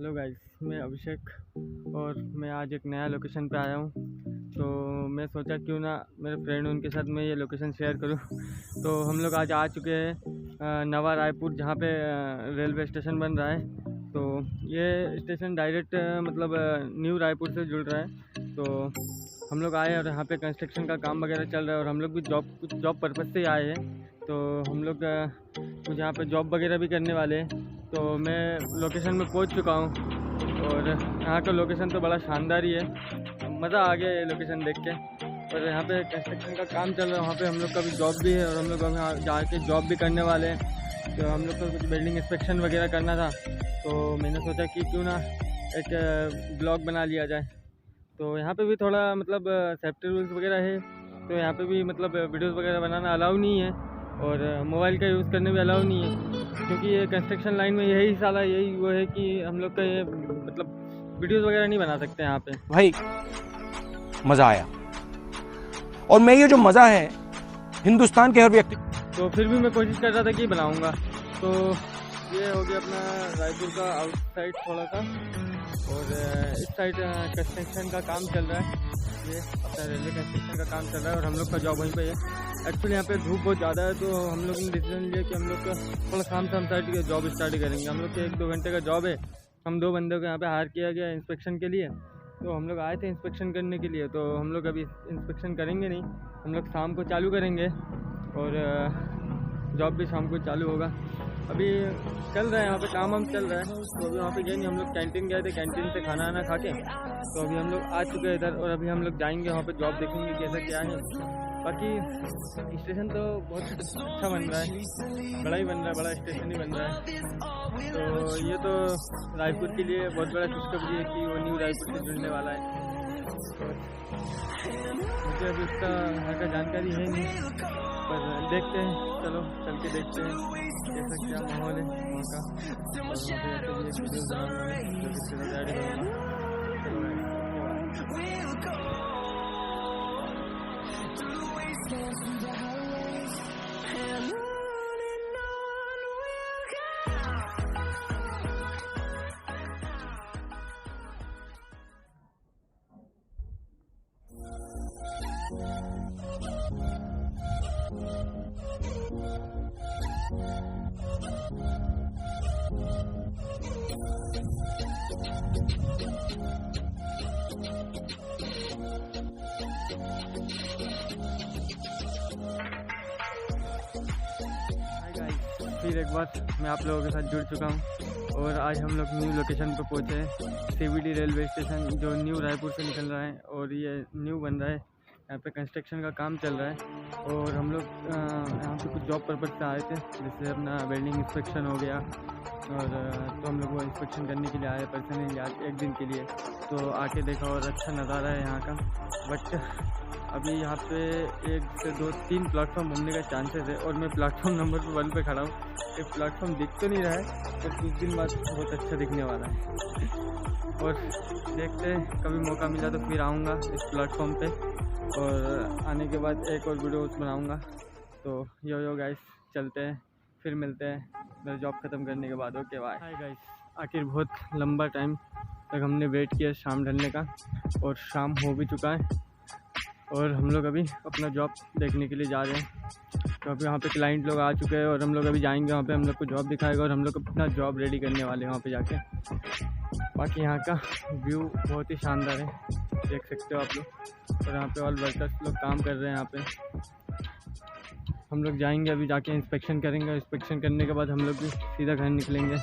Hello guys, मैं अभिषेक और मैं आज एक नया लोकेशन पे आया हूँ। तो मैं सोचा क्यों ना मेरे फ्रेंड उनके साथ मैं ये लोकेशन शेयर करूँ। तो हम लोग आज आ चुके हैं नवा रायपुर, जहाँ पे रेलवे स्टेशन बन रहा है। तो ये स्टेशन डायरेक्ट मतलब न्यू रायपुर से जुड़ रहा है। तो हम लोग आए और यहाँ पे कंस्ट्रक्शन का काम वगैरह चल रहा है और हम लोग भी कुछ जॉब पर्पज़ से ही आए हैं। तो हम लोग कुछ यहाँ पे जॉब वगैरह भी करने वाले हैं। तो मैं लोकेशन में पहुँच चुका हूँ और यहाँ का लोकेशन तो बड़ा शानदार ही है। मज़ा आ गया ये लोकेशन देख के। और यहाँ पे कंस्ट्रक्शन का काम चल रहा है, वहाँ पे हम लोग का भी जॉब भी है और हम लोग वहाँ जाके जॉब भी करने वाले हैं। तो हम लोग को कुछ बिल्डिंग इंस्पेक्शन वगैरह करना था, तो मैंने सोचा कि क्यों ना एक ब्लॉग बना लिया जाए। तो यहाँ पे भी थोड़ा मतलब सेफ्टी रूल्स वगैरह है, तो यहाँ पे भी मतलब वीडियोज़ वगैरह बनाना अलाउ नहीं है और मोबाइल का यूज़ करने भी अलाउ नहीं है, क्योंकि ये कंस्ट्रक्शन लाइन में यही साला यही वो है कि हम लोग का ये मतलब वीडियोज़ वगैरह नहीं बना सकते यहाँ पे। भाई मज़ा आया, और मैं ये जो मज़ा है हिंदुस्तान के हर व्यक्ति, तो फिर भी मैं कोशिश कर रहा था कि बनाऊँगा। तो ये हो गया अपना रायपुर का आउटसाइड थोड़ा सा, और इस साइड कंस्ट्रक्शन का काम चल रहा है। ये अपना रेलवे कंस्ट्रक्शन का काम चल रहा है और हम लोग का जॉब वहीं पे है। एक्चुअली यहाँ पे धूप बहुत ज़्यादा है, तो हम लोग ने डिसीजन लिया कि हम लोग का थोड़ा शाम साइड का जॉब स्टार्ट करेंगे। हम लोग के 1-2 घंटे का जॉब है। हम 2 बंदों को यहाँ पे हायर किया गया इंस्पेक्शन के लिए। तो हम लोग आए थे इंस्पेक्शन करने के लिए। तो हम लोग अभी इंस्पेक्शन करेंगे नहीं, हम लोग शाम को चालू करेंगे और जॉब भी शाम को चालू होगा। अभी चल रहा है यहाँ पे काम हम चल रहा है। तो अभी वहाँ पे गए नहीं, हम लोग कैंटीन गए थे, कैंटीन से खाना वाना खा के। तो अभी हम लोग आ चुके हैं इधर और अभी हम लोग जाएंगे वहाँ पे, जॉब देखेंगे कैसा क्या है। बाकी स्टेशन तो बहुत अच्छा बन रहा है, बड़ा ही बन रहा है, बड़ा स्टेशन ही बन रहा है। तो ये तो रायपुर के लिए बहुत बड़ा खुशखबरी है कि वो न्यू रायपुर से जुड़ने वाला है। मुझे अभी उसका यहाँ का जानकारी है नहीं, पर देखते हैं, चलो चल के देखते हैं कैसा क्या माहौल है वहाँ का। और मुझे ऐसे भी एक वीडियो बनाना है जो कि तेरा तैयारी करूँगा। फिर एक बार मैं आप लोगों के साथ जुड़ चुका हूँ और आज हम लोग न्यू लोकेशन पर पहुँचे हैं। सीबीडी रेलवे स्टेशन जो न्यू रायपुर से निकल रहा है और ये न्यू बन रहा है। यहाँ पे कंस्ट्रक्शन का काम चल रहा है और हम लोग यहाँ पे कुछ जॉब पर्पज़ से आए थे, जैसे अपना वेल्डिंग इंस्पेक्शन हो गया। और तो हम लोग वो इंस्पेक्शन करने के लिए आए पर्सनली आज 1 दिन के लिए। तो आके देखा और अच्छा नज़ारा है यहाँ का। बट अभी यहाँ पे 1 से 2 3 प्लेटफॉर्म घूमने का चांसेस है और मैं प्लेटफॉर्म नंबर 1 पे खड़ा हूँ। ये प्लेटफॉर्म दिख तो नहीं रहा है, पर कुछ दिन बाद बहुत अच्छा दिखने वाला है। और देखते हैं, कभी मौका मिला तो फिर आऊँगा इस प्लेटफॉर्म पे और आने के बाद एक और वीडियो बनाऊँगा। तो यो गाइस, चलते हैं, फिर मिलते हैं मेरा जॉब ख़त्म करने के बाद। Okay bye. हाय गाइस, आखिर बहुत लंबा टाइम तक हमने वेट किया शाम ढलने का और शाम हो भी चुका है और हम लोग अभी अपना जॉब देखने के लिए जा रहे हैं। तो अभी वहाँ पे क्लाइंट लोग आ चुके हैं और हम लोग अभी जाएंगे वहाँ पे, हम लोग को जॉब दिखाएगा और हम लोग अपना जॉब रेडी करने वाले हैं वहाँ पे जाके। बाकी यहाँ का व्यू बहुत ही शानदार है, देख सकते हो आप लोग। और यहाँ पे ऑल वर्कर्स लोग काम कर रहे हैं यहाँ पे। हम लोग जाएंगे अभी जाके इंस्पेक्शन करेंगे। इंस्पेक्शन करने के बाद हम लोग भी सीधा घर निकलेंगे।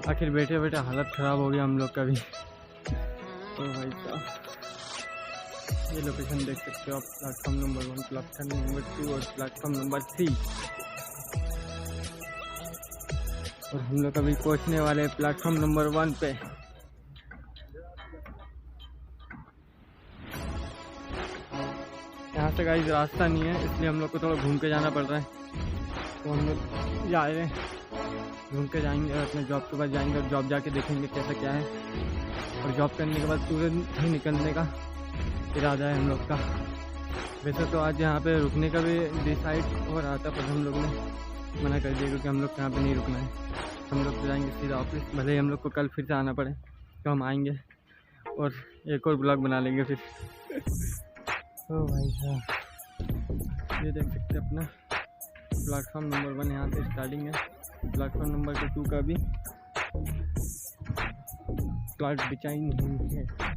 आखिर बैठे बैठे हालत ख़राब हो गया हम लोग का भी। तो भाई साहब, ये लोकेशन देख सकते हो आप, प्लेटफॉर्म नंबर 1, प्लेटफॉर्म नंबर 2 और प्लेटफॉर्म नंबर 3। और हम लोग अभी पहुंचने वाले हैं प्लेटफॉर्म नंबर 1 पे। यहाँ से गाइस रास्ता नहीं है, इसलिए हम लोग को थोड़ा घूम के जाना पड़ रहा है। तो हम लोग जा रहे हैं, घूम के जाएंगे और अपने जॉब के पास जाएंगे और जॉब जाके देखेंगे कैसा क्या है। और जॉब करने के बाद तुरंत ही निकलने का इरादा है हम लोग का। वैसे तो आज यहाँ पे रुकने का भी डिसाइड हो रहा था, पर हम लोग ने मना कर दिया क्योंकि हम लोग को यहाँ पे नहीं रुकना है। हम लोग जाएंगे सीधा ऑफिस, भले ही हम लोग को कल फिर से आना पड़े तो हम आएंगे और एक और ब्लॉग बना लेंगे फिर। ओ भाई साहब, ये देख सकते हैं अपना प्लेटफॉर्म नंबर 1 यहाँ से स्टार्टिंग है। प्लेटफॉर्म नंबर 2 का भी प्लॉट बिछाई नहीं है।